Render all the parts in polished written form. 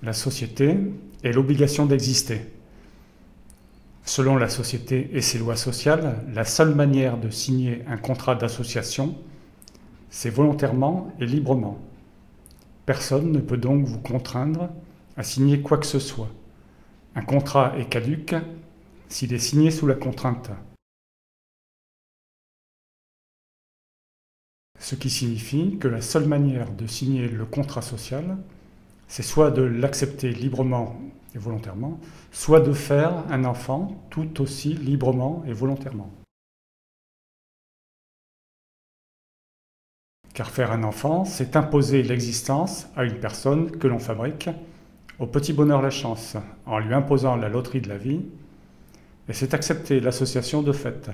La société est l'obligation d'exister. Selon la société et ses lois sociales, la seule manière de signer un contrat d'association, c'est volontairement et librement. Personne ne peut donc vous contraindre à signer quoi que ce soit. Un contrat est caduc s'il est signé sous la contrainte. Ce qui signifie que la seule manière de signer le contrat social, c'est soit de l'accepter librement et volontairement, soit de faire un enfant tout aussi librement et volontairement. Car faire un enfant, c'est imposer l'existence à une personne que l'on fabrique, au petit bonheur la chance, en lui imposant la loterie de la vie, et c'est accepter l'association de fait,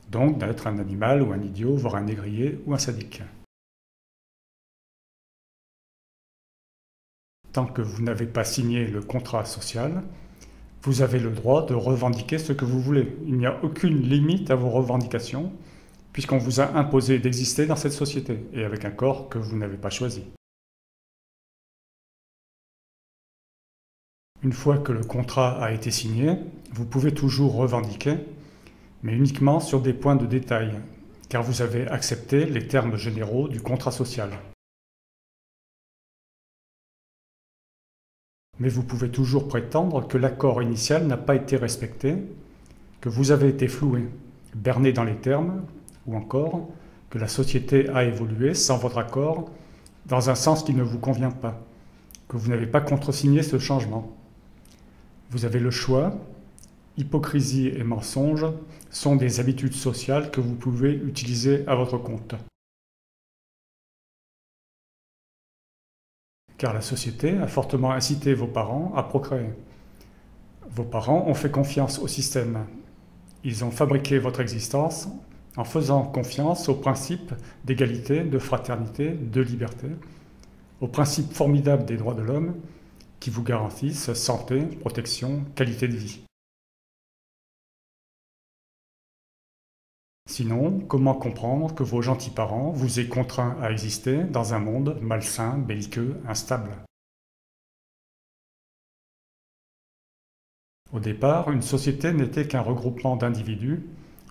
donc d'être un animal ou un idiot, voire un négrier ou un sadique. Tant que vous n'avez pas signé le contrat social, vous avez le droit de revendiquer ce que vous voulez. Il n'y a aucune limite à vos revendications, puisqu'on vous a imposé d'exister dans cette société, et avec un corps que vous n'avez pas choisi. Une fois que le contrat a été signé, vous pouvez toujours revendiquer, mais uniquement sur des points de détail, car vous avez accepté les termes généraux du contrat social. Mais vous pouvez toujours prétendre que l'accord initial n'a pas été respecté, que vous avez été floué, berné dans les termes, ou encore que la société a évolué sans votre accord dans un sens qui ne vous convient pas, que vous n'avez pas contresigné ce changement. Vous avez le choix. Hypocrisie et mensonge sont des habitudes sociales que vous pouvez utiliser à votre compte. Car la société a fortement incité vos parents à procréer. Vos parents ont fait confiance au système. Ils ont fabriqué votre existence en faisant confiance aux principes d'égalité, de fraternité, de liberté, aux principes formidables des droits de l'homme qui vous garantissent santé, protection, qualité de vie. Sinon, comment comprendre que vos gentils parents vous aient contraint à exister dans un monde malsain, belliqueux, instable? Au départ, une société n'était qu'un regroupement d'individus,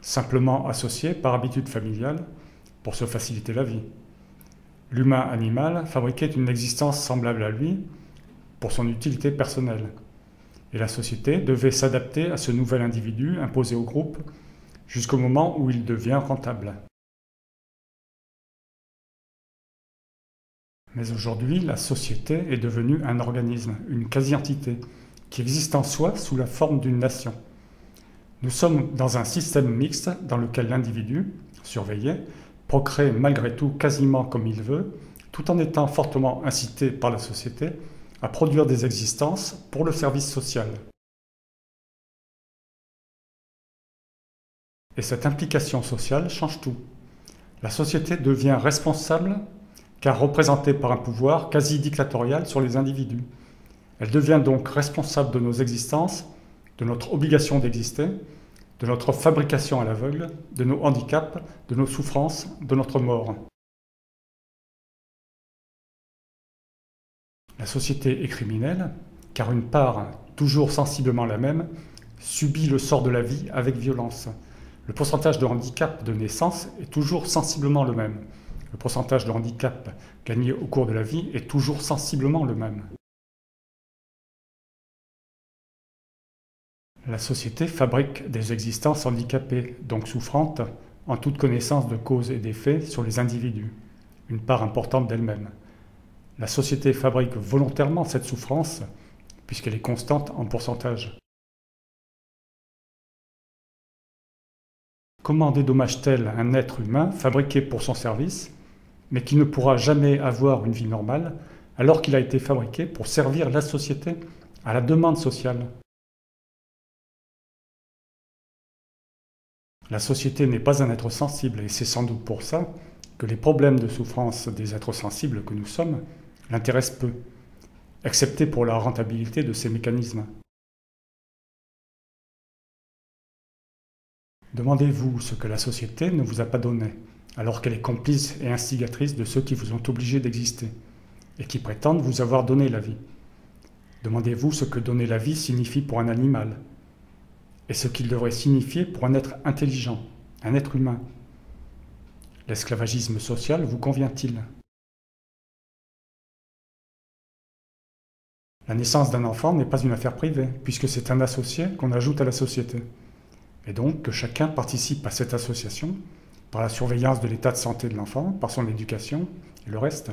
simplement associés par habitude familiale, pour se faciliter la vie. L'humain animal fabriquait une existence semblable à lui, pour son utilité personnelle. Et la société devait s'adapter à ce nouvel individu imposé au groupe, jusqu'au moment où il devient rentable. Mais aujourd'hui, la société est devenue un organisme, une quasi-entité, qui existe en soi sous la forme d'une nation. Nous sommes dans un système mixte dans lequel l'individu, surveillé, procrée malgré tout quasiment comme il veut, tout en étant fortement incité par la société à produire des existences pour le service social. Et cette implication sociale change tout. La société devient responsable car représentée par un pouvoir quasi dictatorial sur les individus. Elle devient donc responsable de nos existences, de notre obligation d'exister, de notre fabrication à l'aveugle, de nos handicaps, de nos souffrances, de notre mort. La société est criminelle car une part, toujours sensiblement la même, subit le sort de la vie avec violence. Le pourcentage de handicap de naissance est toujours sensiblement le même. Le pourcentage de handicap gagné au cours de la vie est toujours sensiblement le même. La société fabrique des existences handicapées, donc souffrantes, en toute connaissance de cause et d'effet sur les individus, une part importante d'elle-même. La société fabrique volontairement cette souffrance, puisqu'elle est constante en pourcentage. Comment dédommage-t-elle un être humain fabriqué pour son service, mais qui ne pourra jamais avoir une vie normale, alors qu'il a été fabriqué pour servir la société à la demande sociale? La société n'est pas un être sensible, et c'est sans doute pour ça que les problèmes de souffrance des êtres sensibles que nous sommes l'intéressent peu, excepté pour la rentabilité de ces mécanismes. Demandez-vous ce que la société ne vous a pas donné, alors qu'elle est complice et instigatrice de ceux qui vous ont obligé d'exister, et qui prétendent vous avoir donné la vie. Demandez-vous ce que donner la vie signifie pour un animal et ce qu'il devrait signifier pour un être intelligent, un être humain. L'esclavagisme social vous convient-il? La naissance d'un enfant n'est pas une affaire privée, puisque c'est un associé qu'on ajoute à la société. Et donc que chacun participe à cette association par la surveillance de l'état de santé de l'enfant, par son éducation et le reste.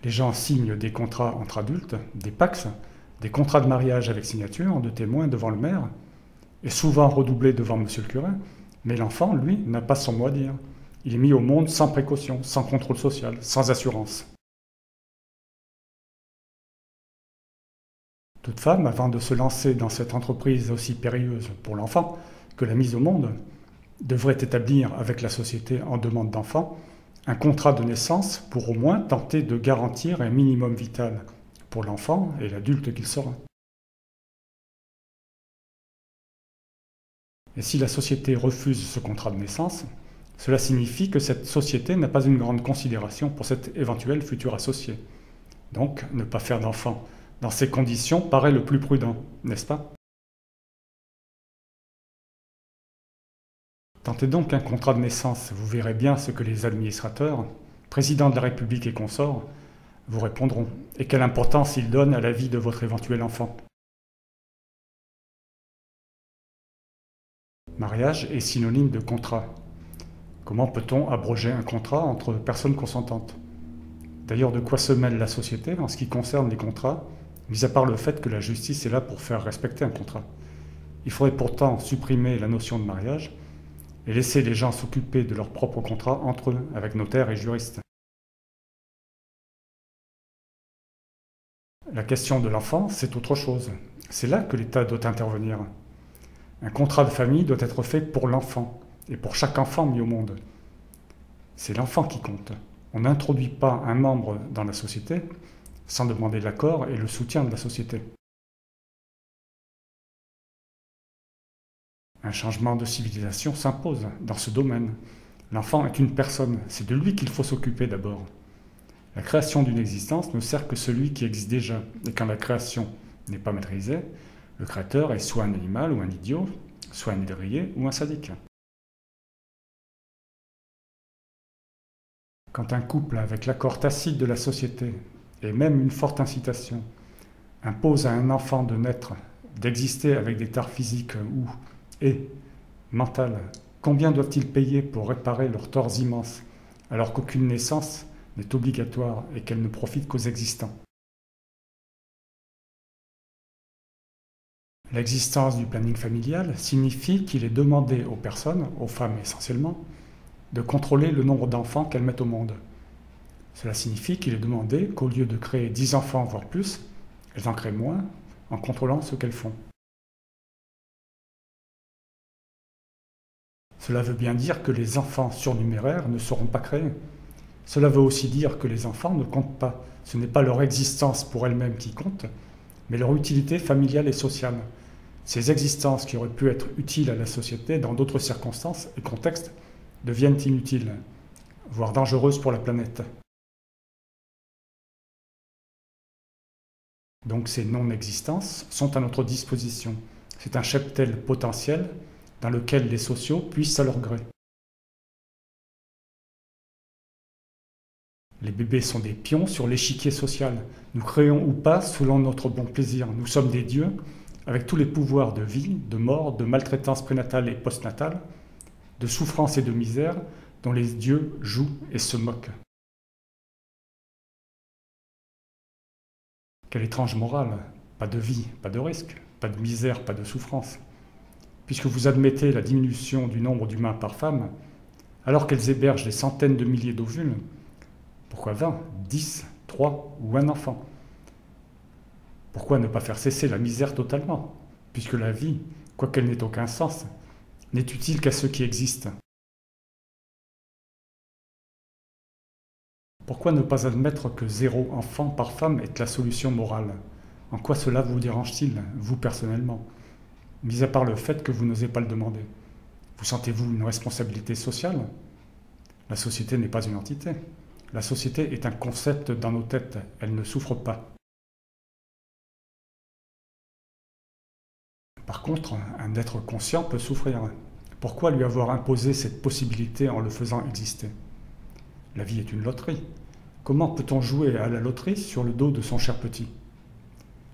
Les gens signent des contrats entre adultes, des PACS, des contrats de mariage avec signature de témoins devant le maire, et souvent redoublés devant monsieur le curé, mais l'enfant, lui, n'a pas son mot à dire. Il est mis au monde sans précaution, sans contrôle social, sans assurance. Toute femme, avant de se lancer dans cette entreprise aussi périlleuse pour l'enfant que la mise au monde, devrait établir avec la société en demande d'enfant un contrat de naissance pour au moins tenter de garantir un minimum vital pour l'enfant et l'adulte qu'il sera. Et si la société refuse ce contrat de naissance, cela signifie que cette société n'a pas une grande considération pour cet éventuel futur associé. Donc, ne pas faire d'enfant dans ces conditions paraît le plus prudent, n'est-ce pas? Tentez donc un contrat de naissance, vous verrez bien ce que les administrateurs, présidents de la République et consorts, vous répondront, et quelle importance ils donnent à la vie de votre éventuel enfant. Mariage est synonyme de contrat. Comment peut-on abroger un contrat entre personnes consentantes? D'ailleurs, de quoi se mêle la société en ce qui concerne les contrats, mis à part le fait que la justice est là pour faire respecter un contrat? Il faudrait pourtant supprimer la notion de mariage et laisser les gens s'occuper de leurs propres contrats entre eux, avec notaires et juristes. La question de l'enfant, c'est autre chose. C'est là que l'État doit intervenir. Un contrat de famille doit être fait pour l'enfant, et pour chaque enfant mis au monde. C'est l'enfant qui compte. On n'introduit pas un membre dans la société sans demander l'accord et le soutien de la société. Un changement de civilisation s'impose dans ce domaine. L'enfant est une personne, c'est de lui qu'il faut s'occuper d'abord. La création d'une existence ne sert que celui qui existe déjà, et quand la création n'est pas maîtrisée, le créateur est soit un animal ou un idiot, soit un édrier ou un sadique. Quand un couple, avec l'accord tacite de la société, et même une forte incitation, impose à un enfant de naître, d'exister avec des tares physiques et mentales, combien doivent-ils payer pour réparer leurs torts immenses, alors qu'aucune naissance n'est obligatoire et qu'elle ne profite qu'aux existants? L'existence du planning familial signifie qu'il est demandé aux personnes, aux femmes essentiellement, de contrôler le nombre d'enfants qu'elles mettent au monde. Cela signifie qu'il est demandé qu'au lieu de créer 10 enfants, voire plus, elles en créent moins en contrôlant ce qu'elles font. Cela veut bien dire que les enfants surnuméraires ne seront pas créés. Cela veut aussi dire que les enfants ne comptent pas. Ce n'est pas leur existence pour elles-mêmes qui compte, mais leur utilité familiale et sociale. Ces existences qui auraient pu être utiles à la société dans d'autres circonstances et contextes deviennent inutiles, voire dangereuses pour la planète. Donc ces non-existences sont à notre disposition. C'est un cheptel potentiel dans lequel les sociaux puissent à leur gré. Les bébés sont des pions sur l'échiquier social. Nous créons ou pas selon notre bon plaisir. Nous sommes des dieux avec tous les pouvoirs de vie, de mort, de maltraitance prénatale et postnatale, de souffrance et de misère dont les dieux jouent et se moquent. Quelle étrange morale! Pas de vie, pas de risque, pas de misère, pas de souffrance. Puisque vous admettez la diminution du nombre d'humains par femme, alors qu'elles hébergent des centaines de milliers d'ovules, pourquoi 20, 10, 3 ou un enfant? Pourquoi ne pas faire cesser la misère totalement, puisque la vie, quoiqu'elle n'ait aucun sens, n'est utile qu'à ceux qui existent? Pourquoi ne pas admettre que 0 enfant par femme est la solution morale? En quoi cela vous dérange-t-il, vous personnellement, mis à part le fait que vous n'osez pas le demander? Vous sentez-vous une responsabilité sociale? La société n'est pas une entité. La société est un concept dans nos têtes, elle ne souffre pas. Par contre, un être conscient peut souffrir. Pourquoi lui avoir imposé cette possibilité en le faisant exister? La vie est une loterie. Comment peut-on jouer à la loterie sur le dos de son cher petit?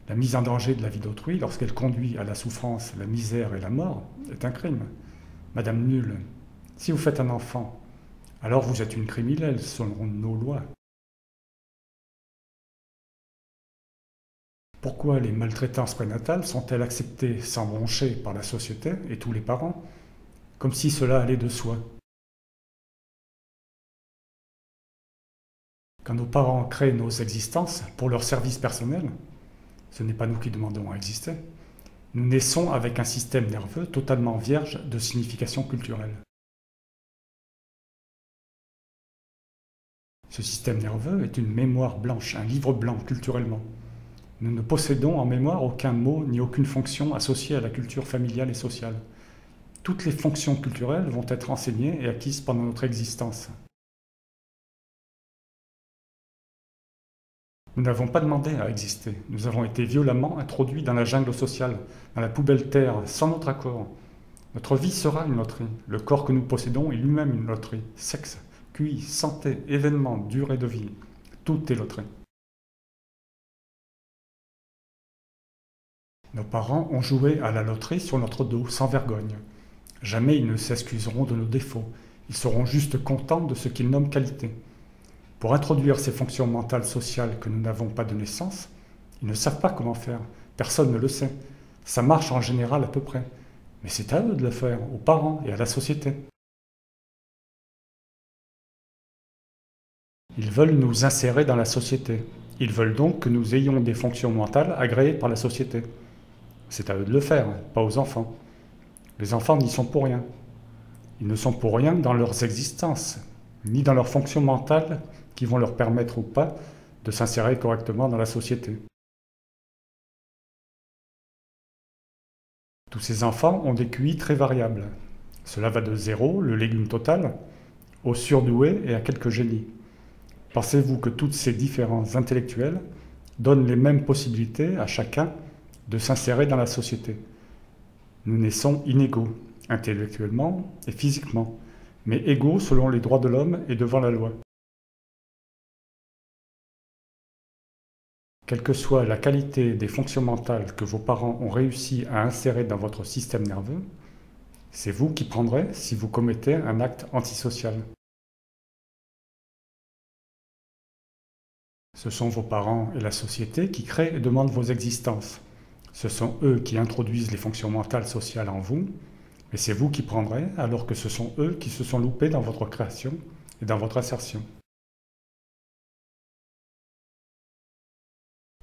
La mise en danger de la vie d'autrui, lorsqu'elle conduit à la souffrance, la misère et la mort, est un crime. Madame Nulle, si vous faites un enfant, alors vous êtes une criminelle selon nos lois. Pourquoi les maltraitances prénatales sont-elles acceptées sans broncher par la société et tous les parents, comme si cela allait de soi? Quand nos parents créent nos existences pour leur service personnel, ce n'est pas nous qui demandons à exister. Nous naissons avec un système nerveux totalement vierge de signification culturelle. Ce système nerveux est une mémoire blanche, un livre blanc culturellement. Nous ne possédons en mémoire aucun mot ni aucune fonction associée à la culture familiale et sociale. Toutes les fonctions culturelles vont être enseignées et acquises pendant notre existence. Nous n'avons pas demandé à exister. Nous avons été violemment introduits dans la jungle sociale, dans la poubelle terre, sans notre accord. Notre vie sera une loterie. Le corps que nous possédons est lui-même une loterie. Sexe, QI, santé, événements, durée de vie. Tout est loterie. Nos parents ont joué à la loterie sur notre dos, sans vergogne. Jamais ils ne s'excuseront de nos défauts. Ils seront juste contents de ce qu'ils nomment qualité. Pour introduire ces fonctions mentales sociales que nous n'avons pas de naissance, ils ne savent pas comment faire. Personne ne le sait. Ça marche en général à peu près. Mais c'est à eux de le faire, aux parents et à la société. Ils veulent nous insérer dans la société. Ils veulent donc que nous ayons des fonctions mentales agréées par la société. C'est à eux de le faire, pas aux enfants. Les enfants n'y sont pour rien. Ils ne sont pour rien dans leurs existences, ni dans leurs fonctions mentales qui vont leur permettre ou pas de s'insérer correctement dans la société. Tous ces enfants ont des QI très variables. Cela va de 0, le légume total, au surdoué et à quelques génies. Pensez-vous que toutes ces différences intellectuelles donnent les mêmes possibilités à chacun de s'insérer dans la société? Nous naissons inégaux, intellectuellement et physiquement, mais égaux selon les droits de l'homme et devant la loi. Quelle que soit la qualité des fonctions mentales que vos parents ont réussi à insérer dans votre système nerveux, c'est vous qui prendrez si vous commettez un acte antisocial. Ce sont vos parents et la société qui créent et demandent vos existences. Ce sont eux qui introduisent les fonctions mentales sociales en vous, mais c'est vous qui prendrez alors que ce sont eux qui se sont loupés dans votre création et dans votre insertion.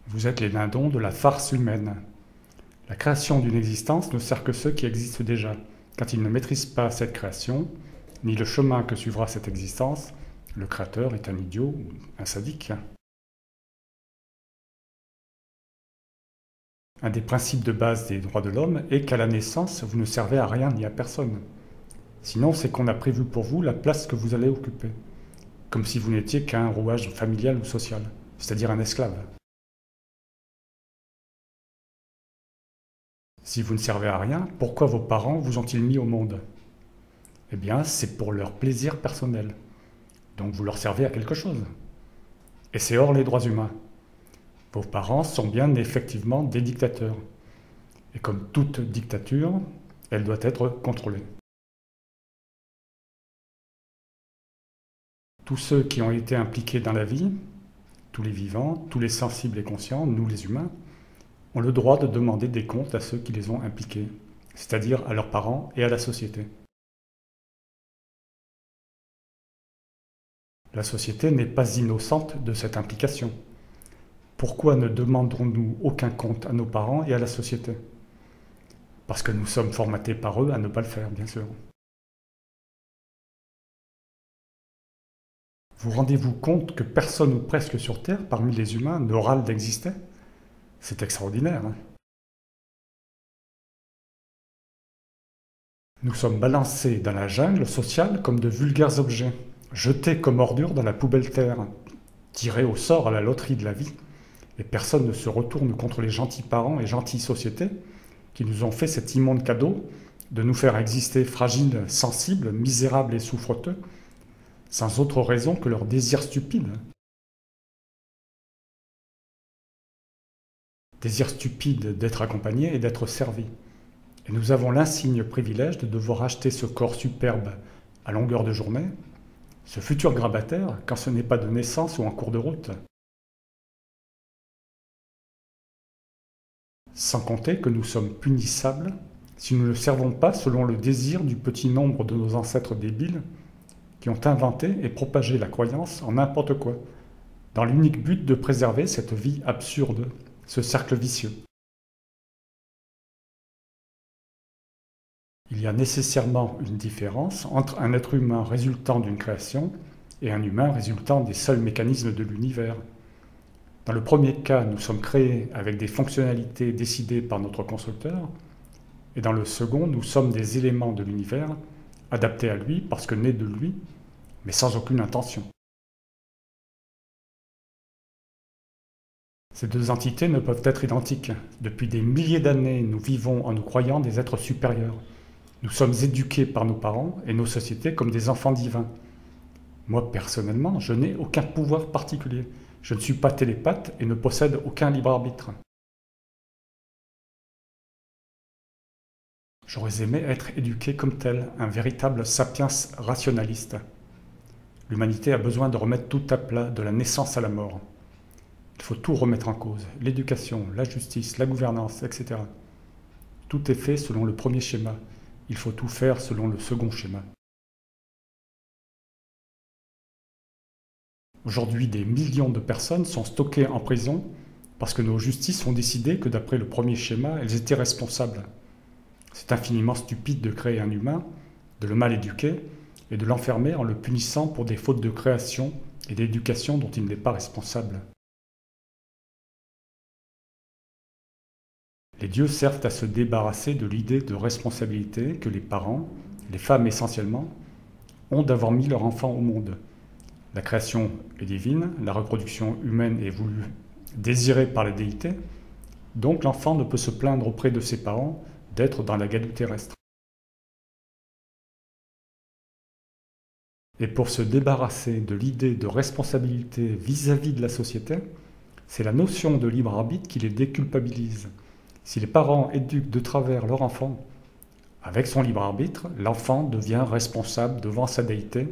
Vous êtes les dindons de la farce humaine. La création d'une existence ne sert que ceux qui existent déjà. Quand ils ne maîtrisent pas cette création, ni le chemin que suivra cette existence, le créateur est un idiot ou un sadique. Un des principes de base des droits de l'homme est qu'à la naissance, vous ne servez à rien ni à personne. Sinon, c'est qu'on a prévu pour vous la place que vous allez occuper, comme si vous n'étiez qu'un rouage familial ou social, c'est-à-dire un esclave. Si vous ne servez à rien, pourquoi vos parents vous ont-ils mis au monde? Eh bien, c'est pour leur plaisir personnel. Donc vous leur servez à quelque chose. Et c'est hors les droits humains. Vos parents sont bien effectivement des dictateurs. Et comme toute dictature, elle doit être contrôlée. Tous ceux qui ont été impliqués dans la vie, tous les vivants, tous les sensibles et conscients, nous les humains, ont le droit de demander des comptes à ceux qui les ont impliqués, c'est-à-dire à leurs parents et à la société. La société n'est pas innocente de cette implication. Pourquoi ne demanderons-nous aucun compte à nos parents et à la société? Parce que nous sommes formatés par eux à ne pas le faire, bien sûr. Vous rendez-vous compte que personne ou presque sur Terre, parmi les humains, ne râle d'exister? C'est extraordinaire, hein? Nous sommes balancés dans la jungle sociale comme de vulgaires objets. jetés comme ordures dans la poubelle terre, tirés au sort à la loterie de la vie, et personne ne se retourne contre les gentils parents et gentilles sociétés qui nous ont fait cet immonde cadeau de nous faire exister fragiles, sensibles, misérables et souffreteux, sans autre raison que leur désir stupide. Désir stupide d'être accompagné et d'être servi. Et nous avons l'insigne privilège de devoir acheter ce corps superbe à longueur de journée, ce futur grabataire, quand ce n'est pas de naissance ou en cours de route. Sans compter que nous sommes punissables si nous ne servons pas selon le désir du petit nombre de nos ancêtres débiles qui ont inventé et propagé la croyance en n'importe quoi, dans l'unique but de préserver cette vie absurde, ce cercle vicieux. Il y a nécessairement une différence entre un être humain résultant d'une création et un humain résultant des seuls mécanismes de l'univers. Dans le premier cas, nous sommes créés avec des fonctionnalités décidées par notre constructeur, et dans le second, nous sommes des éléments de l'univers, adaptés à lui parce que nés de lui, mais sans aucune intention. Ces deux entités ne peuvent être identiques. Depuis des milliers d'années, nous vivons en nous croyant des êtres supérieurs. Nous sommes éduqués par nos parents et nos sociétés comme des enfants divins. Moi, personnellement, je n'ai aucun pouvoir particulier. Je ne suis pas télépathe et ne possède aucun libre arbitre. J'aurais aimé être éduqué comme tel, un véritable sapiens rationaliste. L'humanité a besoin de remettre tout à plat, de la naissance à la mort. Il faut tout remettre en cause, l'éducation, la justice, la gouvernance, etc. Tout est fait selon le premier schéma. Il faut tout faire selon le second schéma. Aujourd'hui, des millions de personnes sont stockées en prison parce que nos justices ont décidé que d'après le premier schéma, elles étaient responsables. C'est infiniment stupide de créer un humain, de le mal éduquer et de l'enfermer en le punissant pour des fautes de création et d'éducation dont il n'est pas responsable. Les dieux servent à se débarrasser de l'idée de responsabilité que les parents, les femmes essentiellement, ont d'avoir mis leur enfant au monde. La création est divine, la reproduction humaine est voulue, désirée par les déités, donc l'enfant ne peut se plaindre auprès de ses parents d'être dans la gadoue terrestre. Et pour se débarrasser de l'idée de responsabilité vis-à-vis de la société, c'est la notion de libre arbitre qui les déculpabilise. Si les parents éduquent de travers leur enfant, avec son libre arbitre, l'enfant devient responsable devant sa déité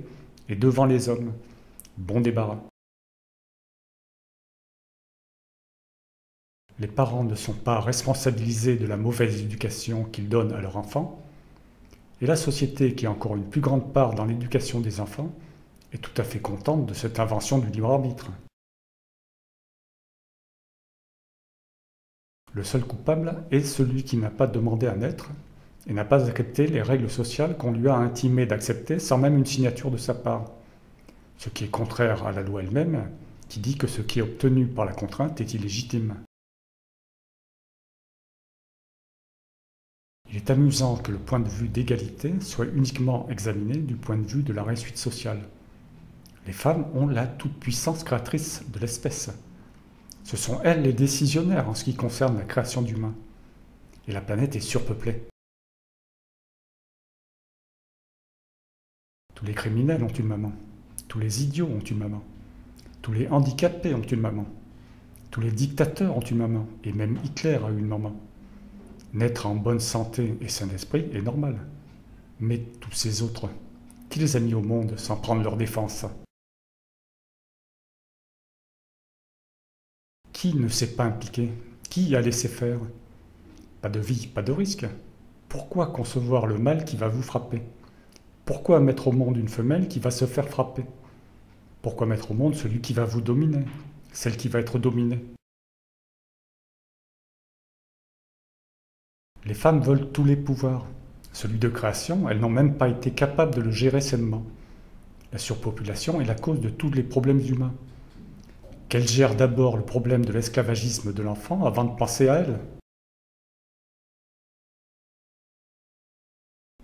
et devant les hommes. Bon débarras. Les parents ne sont pas responsabilisés de la mauvaise éducation qu'ils donnent à leur enfant, et la société, qui a encore une plus grande part dans l'éducation des enfants, est tout à fait contente de cette invention du libre arbitre. Le seul coupable est celui qui n'a pas demandé à naître et n'a pas accepté les règles sociales qu'on lui a intimé d'accepter sans même une signature de sa part. Ce qui est contraire à la loi elle-même, qui dit que ce qui est obtenu par la contrainte est illégitime. Il est amusant que le point de vue d'égalité soit uniquement examiné du point de vue de la réussite sociale. Les femmes ont la toute-puissance créatrice de l'espèce. Ce sont elles les décisionnaires en ce qui concerne la création d'humains. Et la planète est surpeuplée. Tous les criminels ont une maman. Tous les idiots ont une maman. Tous les handicapés ont une maman. Tous les dictateurs ont une maman. Et même Hitler a eu une maman. Naître en bonne santé et sain d'esprit est normal. Mais tous ces autres, qui les a mis au monde sans prendre leur défense? Qui ne s'est pas impliqué? Qui a laissé faire? Pas de vie, pas de risque. Pourquoi concevoir le mal qui va vous frapper? Pourquoi mettre au monde une femelle qui va se faire frapper? Pourquoi mettre au monde celui qui va vous dominer, celle qui va être dominée? Les femmes veulent tous les pouvoirs. Celui de création, elles n'ont même pas été capables de le gérer sainement. La surpopulation est la cause de tous les problèmes humains. Qu'elles gèrent d'abord le problème de l'esclavagisme de l'enfant avant de penser à elle.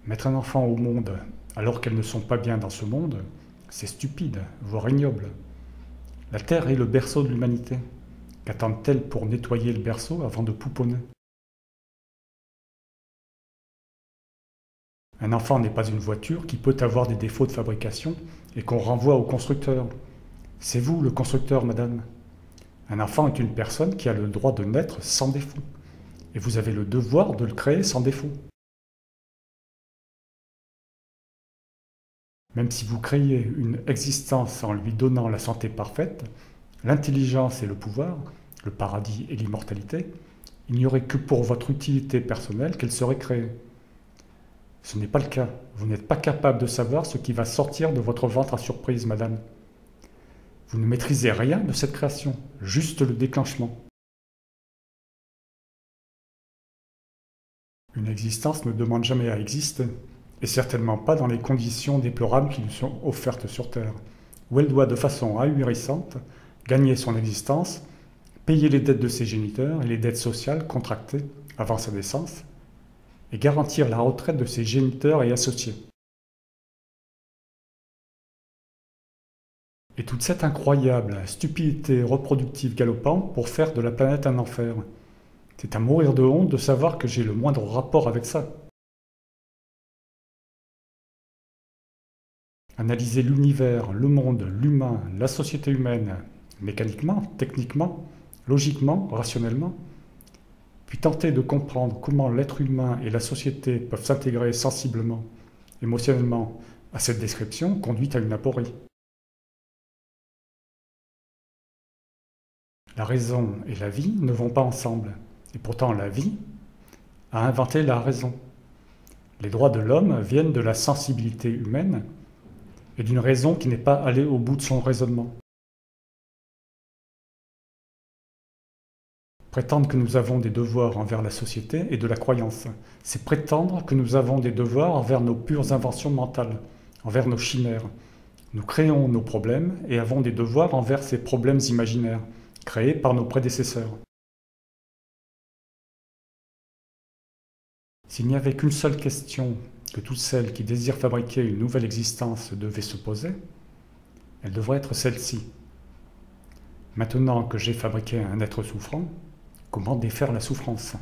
Mettre un enfant au monde alors qu'elles ne sont pas bien dans ce monde C'est stupide, voire ignoble. La Terre est le berceau de l'humanité. Qu'attendent-elles pour nettoyer le berceau avant de pouponner? Un enfant n'est pas une voiture qui peut avoir des défauts de fabrication et qu'on renvoie au constructeur. C'est vous le constructeur, madame. Un enfant est une personne qui a le droit de naître sans défaut. Et vous avez le devoir de le créer sans défaut. Même si vous créez une existence en lui donnant la santé parfaite, l'intelligence et le pouvoir, le paradis et l'immortalité, il n'y aurait que pour votre utilité personnelle qu'elle serait créée. Ce n'est pas le cas. Vous n'êtes pas capable de savoir ce qui va sortir de votre ventre à surprise, madame. Vous ne maîtrisez rien de cette création, juste le déclenchement. Une existence ne demande jamais à exister, et certainement pas dans les conditions déplorables qui lui sont offertes sur Terre, où elle doit de façon ahurissante gagner son existence, payer les dettes de ses géniteurs et les dettes sociales contractées avant sa naissance, et garantir la retraite de ses géniteurs et associés. Et toute cette incroyable stupidité reproductive galopante pour faire de la planète un enfer. C'est à mourir de honte de savoir que j'ai le moindre rapport avec ça. Analyser l'univers, le monde, l'humain, la société humaine, mécaniquement, techniquement, logiquement, rationnellement, puis tenter de comprendre comment l'être humain et la société peuvent s'intégrer sensiblement, émotionnellement à cette description conduit à une aporie. La raison et la vie ne vont pas ensemble, et pourtant la vie a inventé la raison. Les droits de l'homme viennent de la sensibilité humaine et d'une raison qui n'est pas allée au bout de son raisonnement. Prétendre que nous avons des devoirs envers la société est de la croyance. C'est prétendre que nous avons des devoirs envers nos pures inventions mentales, envers nos chimères. Nous créons nos problèmes et avons des devoirs envers ces problèmes imaginaires, créés par nos prédécesseurs. S'il n'y avait qu'une seule question que toutes celles qui désirent fabriquer une nouvelle existence devaient se poser, elle devrait être celle-ci. Maintenant que j'ai fabriqué un être souffrant, comment défaire la souffrance ?